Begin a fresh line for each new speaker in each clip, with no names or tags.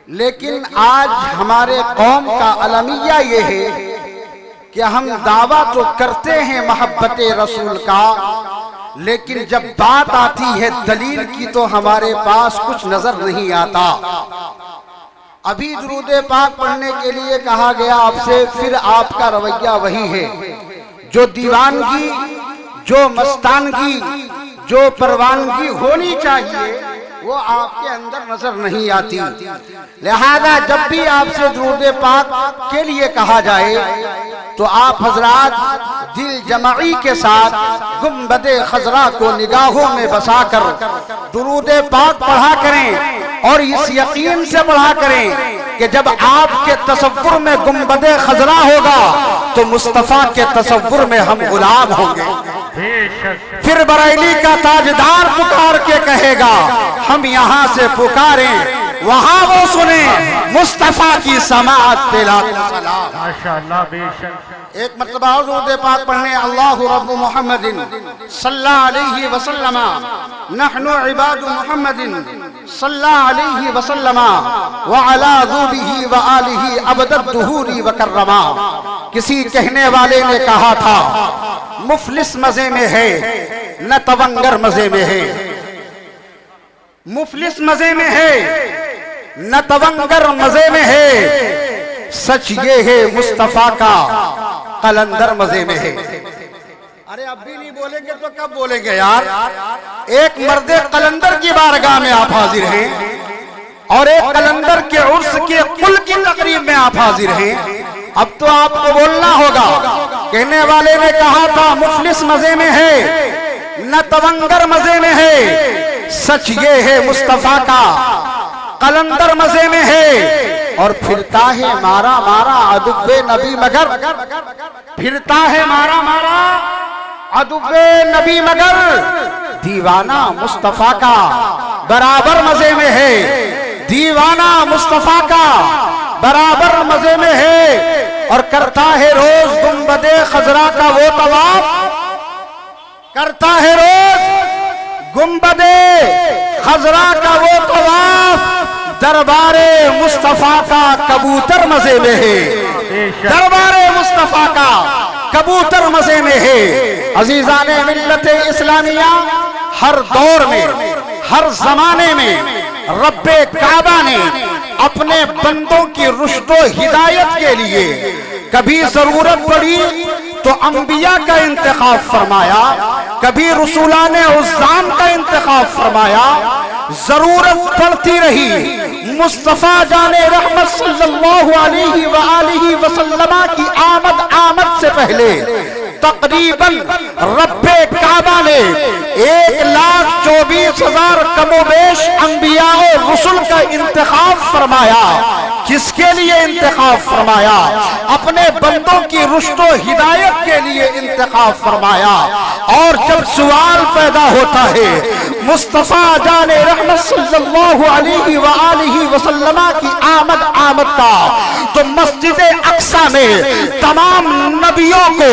لیکن آج ہمارے قوم کا المیہ یہ ہے کہ ہم دعویٰ تو کرتے ہیں محبت رسول کا، لیکن جب بات آتی ہے دلیل کی تو ہمارے پاس کچھ نظر نہیں آتا۔ ابھی درود پاک پڑھنے کے لیے کہا گیا آپ سے، پھر آپ کا رویہ وہی ہے، جو دیوانگی، جو مستانگی، جو پروانگی ہونی چاہیے وہ آپ کے اندر نظر نہیں آتی۔ لہذا جب بھی آپ سے درود پاک کے لیے کہا جائے تو آپ حضرات دل جمعی کے ساتھ گنبد خضرا کو نگاہوں میں بسا کر درود پاک پڑھا کریں، اور اس یقین سے پڑھا کریں کہ جب آپ کے تصور میں گنبد خضرا ہوگا تو مصطفیٰ کے تصور میں ہم غلام ہوں گے۔ پھر بریلی کا تاجدار پکار کے کہے گا ہم یہاں سے پکاریں، وہاں وہ سنیں مصطفیٰ کی سماعت پہ لاکھ سلام۔
ماشاءاللہ بے شک۔
ایک مرتبہ درود پاک پڑھنے، اللہ رب محمد صلی اللہ علیہ وسلم، نحن عباد محمد صلی اللہ علیہ وسلم، وعلا ذوبہ وآلہ ابد الدہور وکرما۔ کسی کہنے والے نے کہا تھا مفلس مزے میں ہے نہ تونگر مزے میں ہے، مفلس مزے میں ہے نہ تونگر مزے میں ہے، سچ یہ ہے مصطفیٰ کا قلندر مزے میں ہے۔ ارے اب بھی نہیں بولیں گے تو کب بولیں گے یار؟ ایک مرد قلندر کی بارگاہ میں آپ حاضر ہیں، اور ایک قلندر کے عرس کے قل کی تقریب میں آپ حاضر ہیں، اب تو آپ کو بولنا ہوگا۔ کہنے والے نے کہا تھا مفلس مزے میں ہے نہ تونگر مزے میں ہے، سچ یہ ہے مصطفیٰ کا قلندر مزے میں ہے، اور پھرتا ہے مارا مارا عدو نبی مگر، پھرتا ہے مارا مارا عدو نبی مگر، دیوانہ مصطفیٰ کا برابر مزے میں ہے، دیوانہ مصطفیٰ کا برابر مزے میں ہے، اور کرتا ہے روز گنبد خضرا کا وہ طواف، کرتا ہے روز گنبد خضرا کا وہ طواف، دربار مصطفیٰ کا کبوتر مزے میں ہے، دربار مصطفیٰ کا کبوتر مزے میں ہے۔ عزیزان ملت اسلامیہ، ہر دور میں، ہر زمانے میں رب کعبہ نے اپنے بندوں کی رشد و ہدایت کے لیے کبھی ضرورت پڑی تو انبیاء کا انتخاب فرمایا، کبھی رسولان عظام کا انتخاب فرمایا، ضرورت پڑتی رہی مصطفیٰ جان رحمت صلی اللہ علیہ وآلہ وسلم کی آمد سے پہلے تقریباً رب کعبہ نے 1,24,000 کم و بیش انبیاء و رسل کا انتخاب فرمایا۔ کس کے لیے انتخاب فرمایا؟ اپنے بندوں کی رشد و ہدایت کے لیے انتخاب فرمایا۔ اور جب سوال پیدا ہوتا ہے مصطفیٰ جان رحمت صلی اللہ علیہ وآلہ وسلم کی آمد کا، تو مسجد اقصی میں تمام نبیوں کو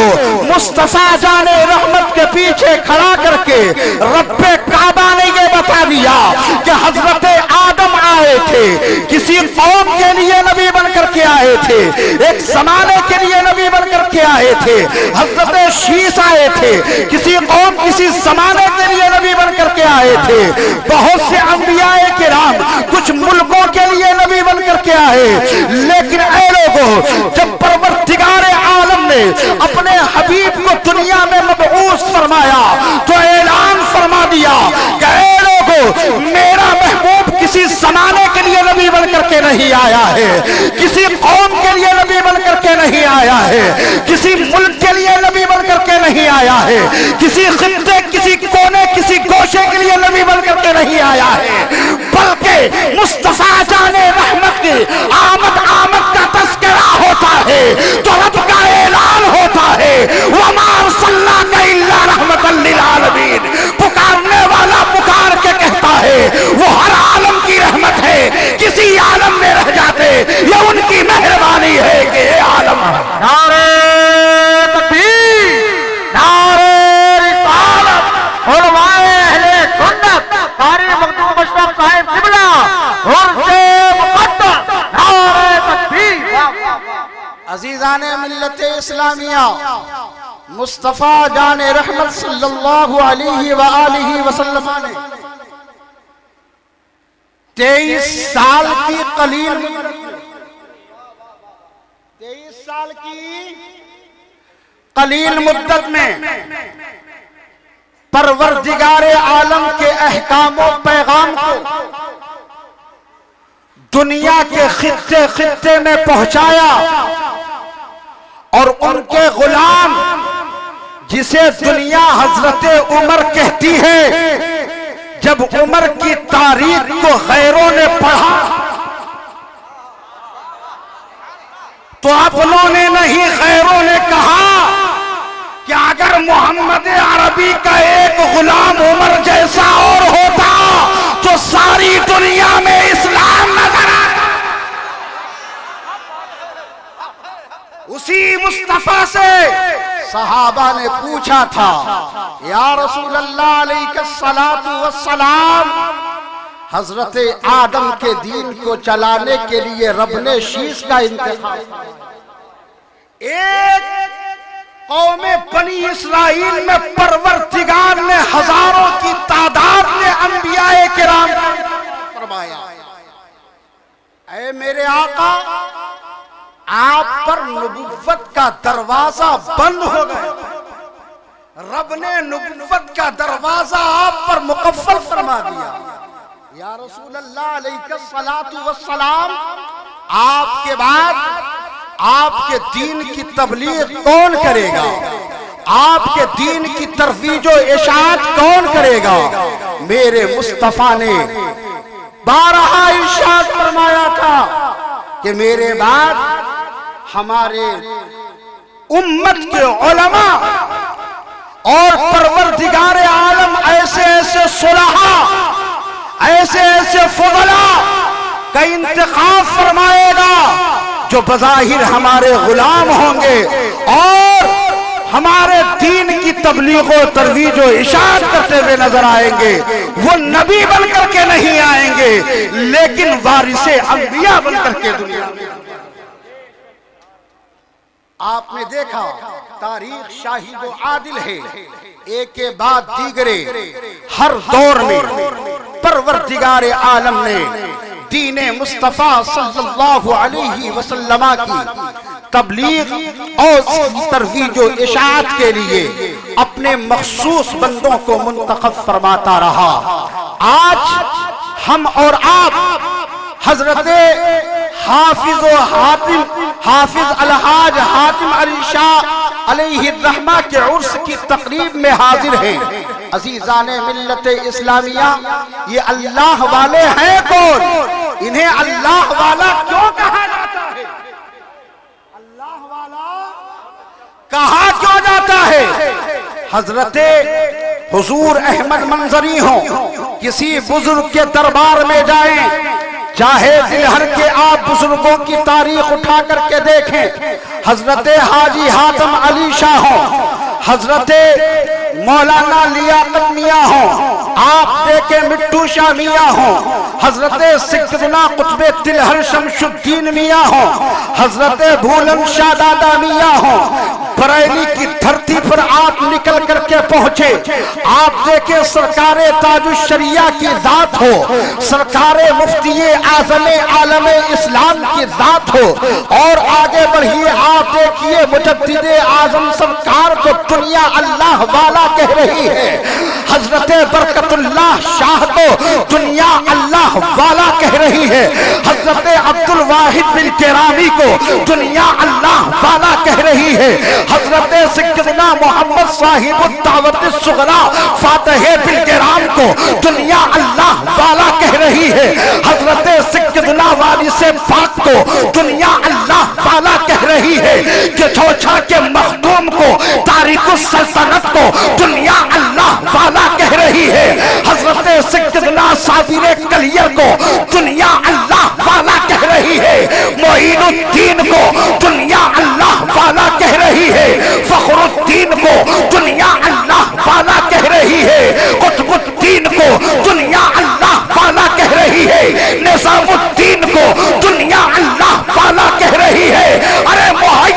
مصطفیٰ جان رحمت کے پیچھے کھڑا کر کے رب کعبہ نے یہ بتا دیا کہ حضرت آدم آئے تھے، کسی قوم کے لیے نبی بن کر کے آئے تھے، ایک زمانے کے لیے نبی بن کر کے آئے تھے، حضرت شیس آئے تھے، کسی قوم کسی زمانے کے لیے نبی بن کر کے آئے تھے، بہت سے انبیاء کرام کچھ ملکوں کے لیے نبی بن کر کے آئے، لیکن اے لوگوں جب پروردگار عالم نے اپنے حبیب کو دنیا میں مبعوث فرمایا تو اعلان فرما دیا کہ اے لوگوں میرا محبوب کسی زمانے کے لیے نبی بن کر کے نہیں آیا ہے، کسی قوم کے لیے نبی بن کر کے نہیں آیا ہے، کسی ملک کے لیے نبی بن کر کے نہیں آیا ہے، کسی خطے کسی کونے کسی گوشے کے لیے نبی بن کر کے نہیں آیا ہے، بلکہ مصطفیٰ جان رحمت کی آمد کا تذکرہ ہوتا ہے تو رب کا اعلان ہوتا ہے وَمَا أَرْسَلْنَاكَ إِلَّا رَحْمَةً لِّلْعَالَمِينَ۔ پکارنے والا پکار کے کہتا ہے وہ ہر عالم کی رحمت ہے، کسی عالم میں رہ جاتے یہ ان کی مہربانی ہے کہ یہ عالم
نعرہ تکبیر، نعرہ رسالت، علماء اہل سنت، قاری مخدوم اشرف صاحب قبلہ، اور سے مقدس
عزیزان ملت اسلامیہ، مصطفیٰ جان رحمت صلی اللہ علیہ وآلہ وسلم نے 23 سال کی قلیل 23 سال کی قلیل مدت میں پروردگار عالم کے احکام و پیغام کو دنیا کے خطے خطے میں پہنچایا، اور ان کے غلام جسے دنیا حضرت عمر کہتی ہے، جب عمر کی تاریخ کو غیروں نے پڑھا تو اپنوں نے نہیں غیروں نے کہا کہ اگر محمد عربی کا ایک غلام عمر جیسا اور ہوتا تو ساری دنیا میں اسلام نظر آتا۔ اسی مصطفیٰ سے صحابہ نے پوچھا تھا، یا رسول اللہ علیہ الصلاۃ والسلام، حضرت آدم کے دین کو چلانے کے لیے رب نے شیش کا انتخاب، ایک قوم بنی اسرائیل میں پروردگار نے ہزاروں کی تعداد میں انبیاء کرام فرمایا، اے میرے آقا، آپ پر نبوت کا دروازہ بند ہو گیا، رب نے نبوت کا دروازہ آپ پر مقفل فرما دیا۔ یا رسول اللہ علیہ الصلاۃ والسلام، آپ کے بعد آپ کے دین کی تبلیغ کون کرے گا؟ آپ کے دین کی ترویج و اشاعت کون کرے گا؟ میرے مصطفیٰ نے بارہا ارشاد فرمایا تھا کہ میرے بعد ہمارے امت کے علماء اور پروردگار عالم ایسے ایسے صلحاء، ایسے ایسے فضلاء کا انتخاب فرمائے گا جو بظاہر ہمارے غلام ہوں گے اور ہمارے دین کی تبلیغ و ترویج و اشاعت کرتے ہوئے نظر آئیں گے۔ وہ نبی بن کر کے نہیں آئیں گے لیکن وارث انبیاء بن کر کے دنیا میں۔ آپ نے دیکھا تاریخ شاہد و عادل ہے، ایک کے بعد دیگرے ہر دور میں پروردگار عالم نے دین مصطفیٰ صلی اللہ علیہ وسلم کی تبلیغ اور ترویج و اشاعت کے لیے اپنے مخصوص بندوں کو منتخب فرماتا رہا۔ آج ہم اور آپ حضرت حافظ الحاج حاتم علی شاہ علیہ الرحمہ کے عرس کی تقریب میں حاضر ہیں۔ عزیزان ملت اسلامیہ، یہ اللہ والے ہیں کون؟ انہیں اللہ والا کیوں کہا جاتا ہے؟ اللہ والا کہا کیوں جاتا ہے؟ حضرت حضور احمد منظری ہوں، کسی بزرگ کے دربار میں جائیں، چاہے دلہر کے آپ بزرگوں کی تاریخ اٹھا کر کے دیکھیں، حضرت حاجی حاتم علی شاہ ہوں، حضرت مولانا لیاقت میاں ہوں، آپ دیکھیں مٹھو شاہ میاں ہوں، حضرت سیدنا قطب دلہر شمس الدین میاں ہوں، حضرت بھولن شاہ دادا میاں ہوں، بریلی کی دھرتی پر آپ نکل کر کے پہنچے، آپ دیکھیں سرکار تاج الشریعہ کی ذات ہو، سرکار مفتی اعظم عالم اسلام کی ذات ہو، اور آگے بڑھیے آپ دیکھیے مجدد اعظم سرکار کو دنیا اللہ والا کہہ رہی ہے، حضرت برکت اللہ شاہ کو دنیا اللہ والا کہہ رہی ہے، حضرت عبد الواحد بن کرامی کو دنیا اللہ والا کہہ رہی ہے، حضرت سیدنا محمد صاحب الدعوت الصغریٰ فاتح بالکرام کو دنیا اللہ والا کہہ رہی ہے، حضرت سیدنا وارث پاک کو دنیا اللہ والا کہہ رہی ہے، کہ چھوچھا کے مخدوم کو تاریخ السلطنت کو دنیا اللہ والا کہہ رہی ہے، حضرت سیدنا صابر کلیر کو دنیا اللہ والا کہہ رہی ہے، معین الدین کو دنیا اللہ والا کہہ رہی ہے، فخر الدین کو دنیا اللہ والا کہہ رہی ہے، قطب الدین کو دنیا اللہ والا کہہ رہی ہے، نظام الدین کو دنیا اللہ والا کہہ رہی ہے، ارے محی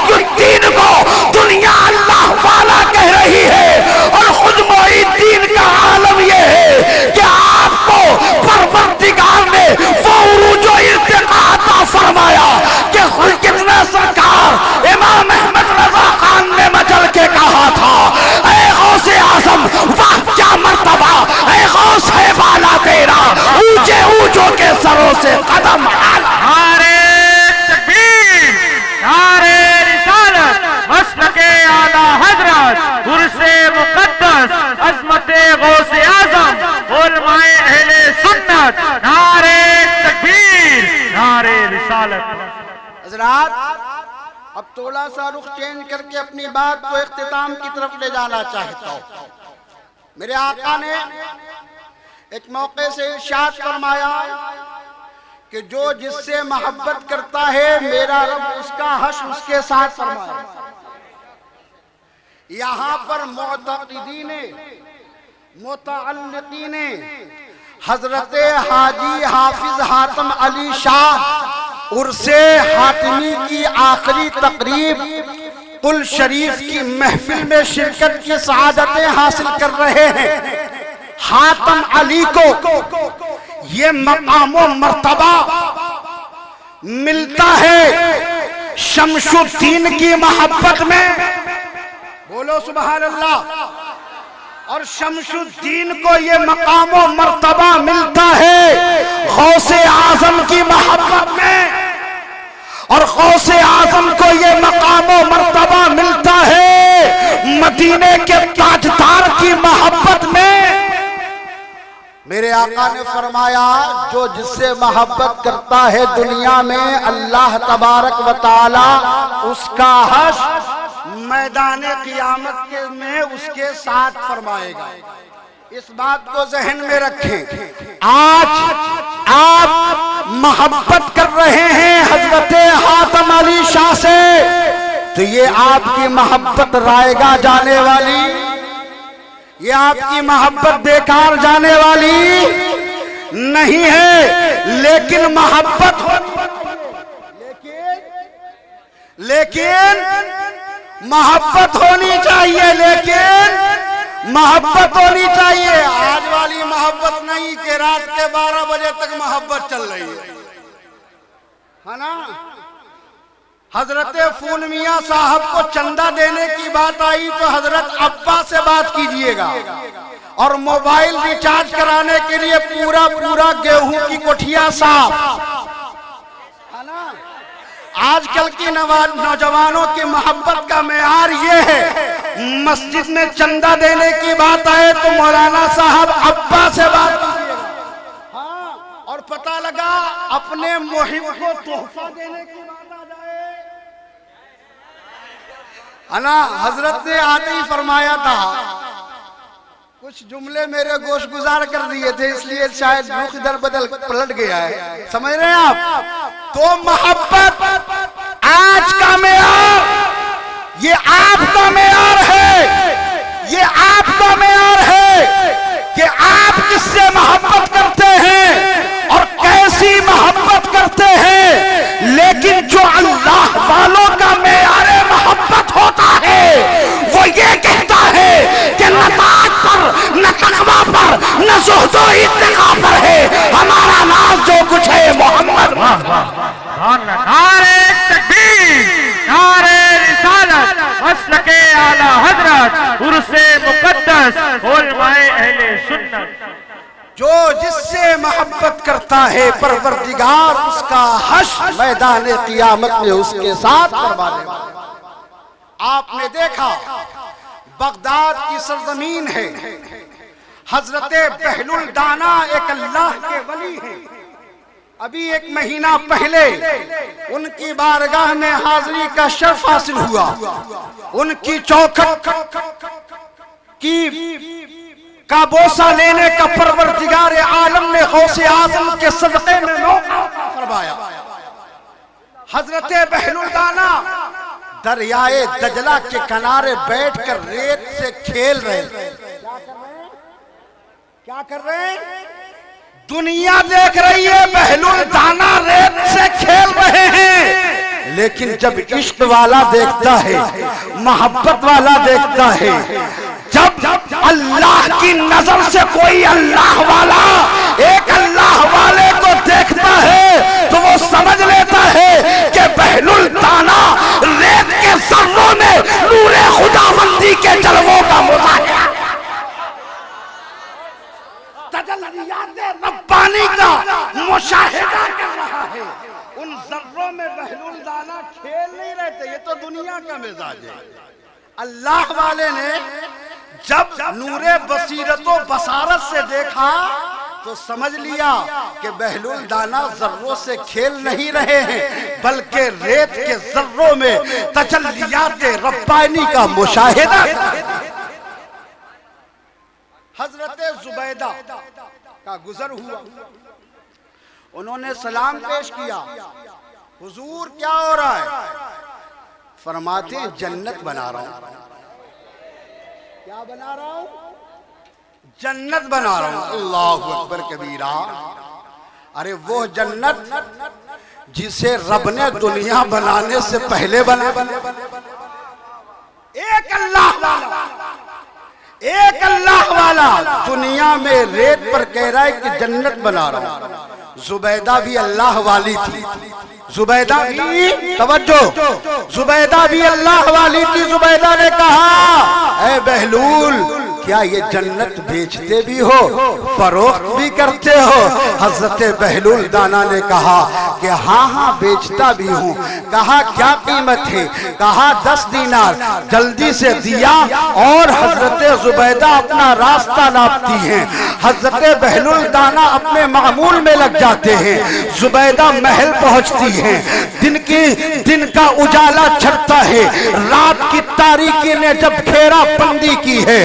اعلی حضرت عرس مقدس عظمت غوث اعظم علماء اہل سنت نعرہ تکبیر نعرہ رسالت۔
حضرات اب تھوڑا سا رخ چینج کر کے اپنی بات کو اختتام کی طرف لے جانا چاہتا ہوں۔ میرے آقا نے ایک موقع سے ارشاد فرمایا کہ جو جس سے محبت کرتا ہے میرا رب اس کا حشر اس کے ساتھ فرمایا۔ یہاں پر معتقدین متعلقین حضرت حاجی حافظ حاتم علی شاہ عرس حاتمی کی آخری تقریب قل شریف کی محفل میں شرکت کی سعادتیں حاصل کر رہے ہیں۔ حاتم علی کو یہ مقام و مرتبہ ملتا ہے شمس الدین کی محبت میں، بولو سبحان اللہ، اور شمس الدین کو یہ مقام و مرتبہ ملتا ہے غوث اعظم کی محبت میں، اور غوث اعظم کو یہ مقام و مرتبہ ملتا ہے مدینے کے تاجدار کی محبت میں۔ میرے آقا نے فرمایا جو جس سے محبت کرتا ہے دنیا میں اللہ تبارک و تعالی اس کا حشر میدان قیامت میں اس کے ساتھ فرمائے گا۔ اس بات کو ذہن میں رکھیں۔ آج آپ محبت کر رہے ہیں حضرت حاتم علی شاہ سے تو یہ آپ کی محبت رائے گاہ جانے والی، یہ آپ کی محبت بیکار جانے والی نہیں ہے، لیکن محبت محبت ہونی چاہیے، لیکن محبت ہونی چاہیے۔ آج والی محبت نہیں کہ رات کے 12 بجے تک محبت چل رہی ہے نا۔ حضرت پھول میاں صاحب کو چندہ دینے کی بات آئی تو حضرت ابا سے بات کیجئے گا، اور موبائل ریچارج کرانے کے لیے پورا گیہوں کی کوٹھیا صاحب۔ آج کل کی نوجوانوں کی محبت کا معیار یہ ہے، مسجد میں چندہ دینے کی بات آئے تو مولانا صاحب ابا سے بات کیجئے گا، اور پتہ لگا اپنے محب کو تحفہ دینے کی بات آ جائے۔ حضرت نے آتے ہی فرمایا تھا، کچھ جملے میرے گوش گزار کر دیے تھے اس لیے شاید رخ ادھر بدل پلٹ گیا ہے، سمجھ رہے ہیں آپ؟ تو محبت آج کا معیار یہ آپ کا معیار ہے، یہ آپ کا معیار ہے کہ آپ کس سے محبت کرتے ہیں اور کیسی محبت کرتے ہیں، لیکن جو اللہ والوں کا معیار محبت ہوتا ہے وہ یہ کہتا ہے کہ نہ طاعت پر نہ تقویٰ پر نہ زہد و اتقاء پر ہے، ہمارا ناز جو کچھ ہے محمد۔
نعرہ تکبیر نعرہ رسالت مسلک اعلی حضرت عرس مقدس علماء اہل سنت۔
جو جس سے محبت کرتا ہے پروردگار اس کا حشر میدان قیامت میں اس کے ساتھ فرمانے والا۔ آپ نے دیکھا بغداد کی سرزمین ہے، حضرت بہل الدانا ایک اللہ کے ولی ہیں، ابھی ایک مہینہ پہلے ان کی بارگاہ میں حاضری کا شرف حاصل ہوا، ان کی چوکھٹ کا بوسہ لینے کا پروردگار عالم نے غوث اعظم کے صدقے میں موقع فرمایا۔ حضرت بہل الدانا دریائے دجلہ کے کنارے بیٹھ کر ریت سے کھیل رہے ہیں۔ کیا کر رہے ہیں؟ دنیا دیکھ رہی ہے بہل الدانا ریت سے کھیل رہے ہیں، لیکن جب عشق والا دیکھتا ہے، محبت والا دیکھتا ہے، جب اللہ کی نظر سے کوئی اللہ والا ایک اللہ والے کو دیکھتا ہے تو وہ سمجھ لیتا ہے کہ بہل الدانا ریت کے ذروں میں نور خداوندی کے جلووں کا مظاہرہ، تجلیات ربانی کا مشاہدہ کر رہا ہے۔ ان ذروں میں بہل الدانا کھیل نہیں رہتے، یہ تو دنیا کا مزاج ہے۔ اللہ والے نے جب نور بصیرت و بصارت سے دیکھا تو سمجھ لیا کہ بہلول دانا ذروں سے کھیل نہیں رہے ہیں بلکہ ریت کے ذروں میں تجلیات ربانی کا مشاہدہ کر رہے ہیں۔ حضرت زبیدہ کا گزر ہوا، انہوں نے سلام پیش کیا، حضور کیا ہو رہا ہے؟ فرماتے ہیں جنت بنا رہا ہوں۔ کیا بنا رہا ہوں؟ جنت بنا رہا ہوں۔ اللہ اکبر کبیرہ۔ ارے وہ جنت جسے رب نے دنیا بنانے سے پہلے بنا، ایک اللہ والا، ایک اللہ والا دنیا میں ریت پر کہہ رہا ہے کہ جنت بنا رہا ہوں۔ زبیدہ بھی اللہ والی تھی، زبیدہ بھی توجہ، زبیدہ بھی اللہ والی تھی۔ زبیدہ نے کہا اے بہلول کیا یہ جنت بیچتے بھی ہو، فروخت بھی کرتے ہو؟ حضرت بہلول دانا نے کہا کہ ہاں بیچتا بھی ہوں۔ کہا کیا قیمت ہے؟ کہا 10 دینار۔ جلدی سے دیا اور حضرت زبیدہ اپنا راستہ ناپتی ہیں۔ حضرت بہلول دانا اپنے معمول میں لگ جاتے ہیں، زبیدہ محل پہنچتی ہیں۔ دن کا اجالا چھٹتا ہے، رات کی تاریکی نے جب گھیرا بندی کی ہے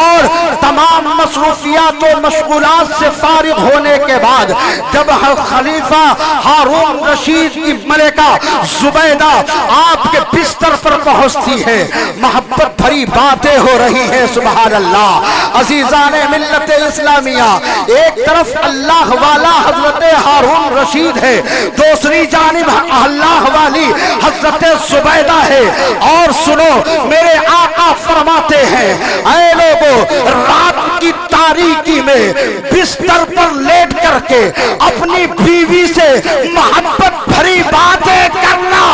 اور تمام مصروفیات و مشغولات سے فارغ ہونے کے بعد جب خلیفہ ہارون رشید کی ملکہ زبیدہ آپ کے بستر پر پہنچتی ہے، محبت بھری باتیں ہو رہی ہیں۔ سبحان اللہ۔ عزیزان ملت اسلامیہ، ایک طرف اللہ والا حضرت ہارون رشید ہے، دوسری جانب اللہ والی حضرت زبیدہ ہے۔ اور سنو میرے آقا فرماتے ہیں اے لوگو، رات کی تاریکی میں بستر پر لیٹ کر کے اپنی بیوی سے محبت بھری باتیں کرنا،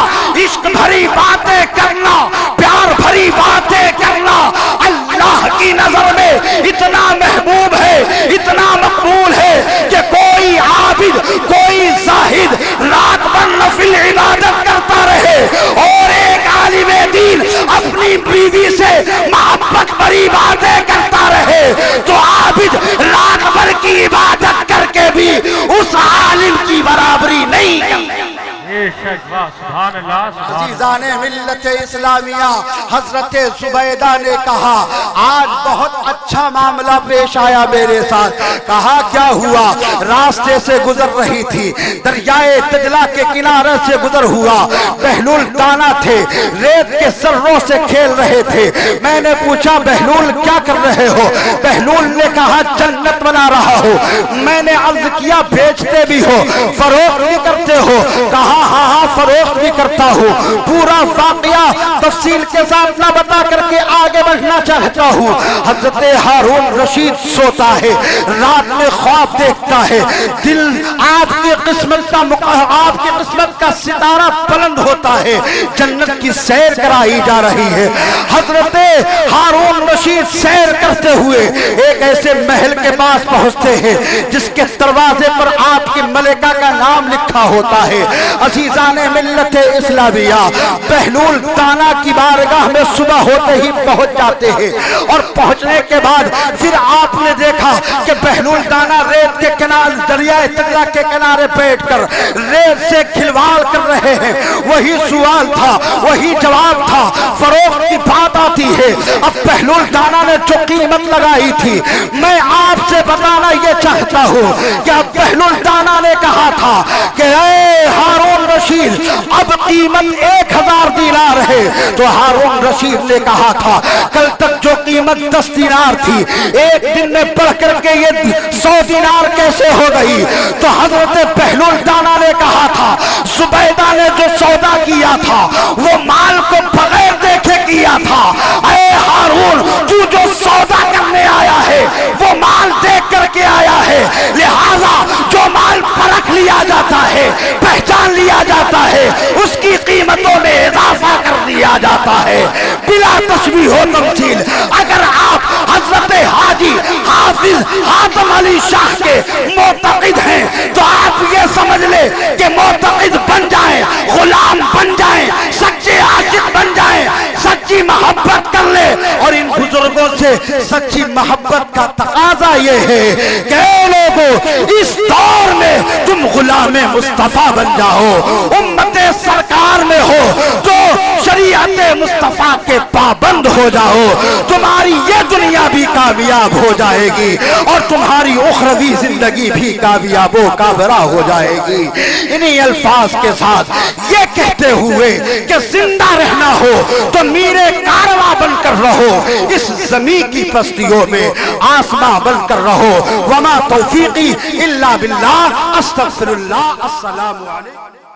عشق بھری باتیں کرنا، پیار بھری باتیں کرنا اللہ کی نظر میں اتنا محبوب ہے، اتنا مقبول ہے کہ کوئی عابد، کوئی زاہد رات بھر نفل عبادت کرتا رہے اور ایک عالم دین اپنی بیوی سے محبت بھری باتیں کرتا رہے تو عابد رات بھر کی عبادت کر کے بھی اس عالم کی برابری نہیں کرتا۔
سبحان اللہ۔
عزیزان ملت اسلامیہ، حضرت زبیدہ نے کہا آج بہت اچھا معاملہ پیش آیا میرے ساتھ۔ کہا کیا ہوا؟ راستے سے گزر رہی تھی، دریائے دجلہ کے کنارے سے گزر ہوا، بہلول دانا تھے، ریت کے ذروں سے کھیل رہے تھے۔ میں نے پوچھا بہلول کیا کر رہے ہو؟ بہلول نے کہا جنت بنا رہا ہو۔ میں نے عرض کیا بیچتے بھی ہو، فروخت بھی کرتے ہو؟ کہا ہاں فروخت بھی کرتا ہوں۔ پورا واقعہ تفصیل کے ساتھ نہ بتا کر کے آگے بڑھنا چاہتا ہوں۔ حضرت ہارون رشید سوتا ہے، رات میں خواب دیکھتا ہے، دل آپ کی قسمت کا ستارہ بلند ہوتا ہے، جنت کی سیر کرائی جا رہی ہے۔ حضرت ہارون رشید سیر کرتے ہوئے ایک ایسے محل کے پاس پہنچتے ہیں جس کے دروازے پر آپ کی ملکہ کا نام لکھا ہوتا ہے۔ عزیزان ملت اسلامیہ، بہلول دانا کی بارگاہ میں صبح ہوتے ہی پہنچ جاتے ہیں اور پہنچنے کے بعد پھر آپ نے دیکھا کہ بہلول دانا ریت کے کنارے، دریائے دجلہ کے کنارے بیٹھ کر ریت سے کھلواڑ کر رہے ہیں۔ وہی سوال تھا، وہی جواب تھا، فروخت کی بات آتی ہے۔ اب بہلول دانا نے جو قیمت لگائی تھی، میں آپ سے بتانا یہ چاہتا ہوں کہ اب بہلول دانا نے کہا تھا کہ اے ہارون رشید اب قیمت 1000 دینار ہے، تو ہارون رشید نے کہا تھا کل تک جو قیمت 10 دینار تھی ایک دن میں بڑھ کر کے یہ 100 دینار کیسے ہو گئی؟ تو حضرت بہلول دانا نے کہا تھا زبیدہ نے جو سودا کیا تھا وہ مال کو بغیر دیکھے کیا تھا۔ اے ہارون تو جو سودا کرنے آیا ہے وہ مال دیکھ کر کے آیا ہے، لہذا جو مال پرکھ لیا جاتا ہے، پہچان لیا جاتا ہے، اس کی قیمتوں میں اضافہ کر دیا جاتا ہے بلا تشبیہ و تمثیل۔ اگر آپ حضرت حاجی حافظ حاتم علی شاہ کے معتقد ہیں تو آپ یہ سمجھ لیں کہ معتقد بن جائیں، غلام بن جائیں، سچے عاشق بن جائیں، سچی محبت کر سے سچی محبت کا تقاضا یہ ہے کہ اے لوگوں اس دور میں تم غلام مصطفیٰ بن جاؤ، امت سرکار میں ہو تو شریعت مصطفیٰ کے پابند ہو جاؤ، تمہاری یہ دنیا بھی کامیاب ہو جائے گی اور تمہاری اخروی زندگی بھی کامیاب و کابرہ ہو جائے گی۔ انہی الفاظ کے ساتھ یہ کہتے ہوئے کہ زندہ رہنا ہو تو میرے کارواں بن کر رہو، اس زمین کی پستیوں میں آسماں بن کر رہو۔ وما توفیقی الا باللہ، استغفر اللہ، السلام علیکم۔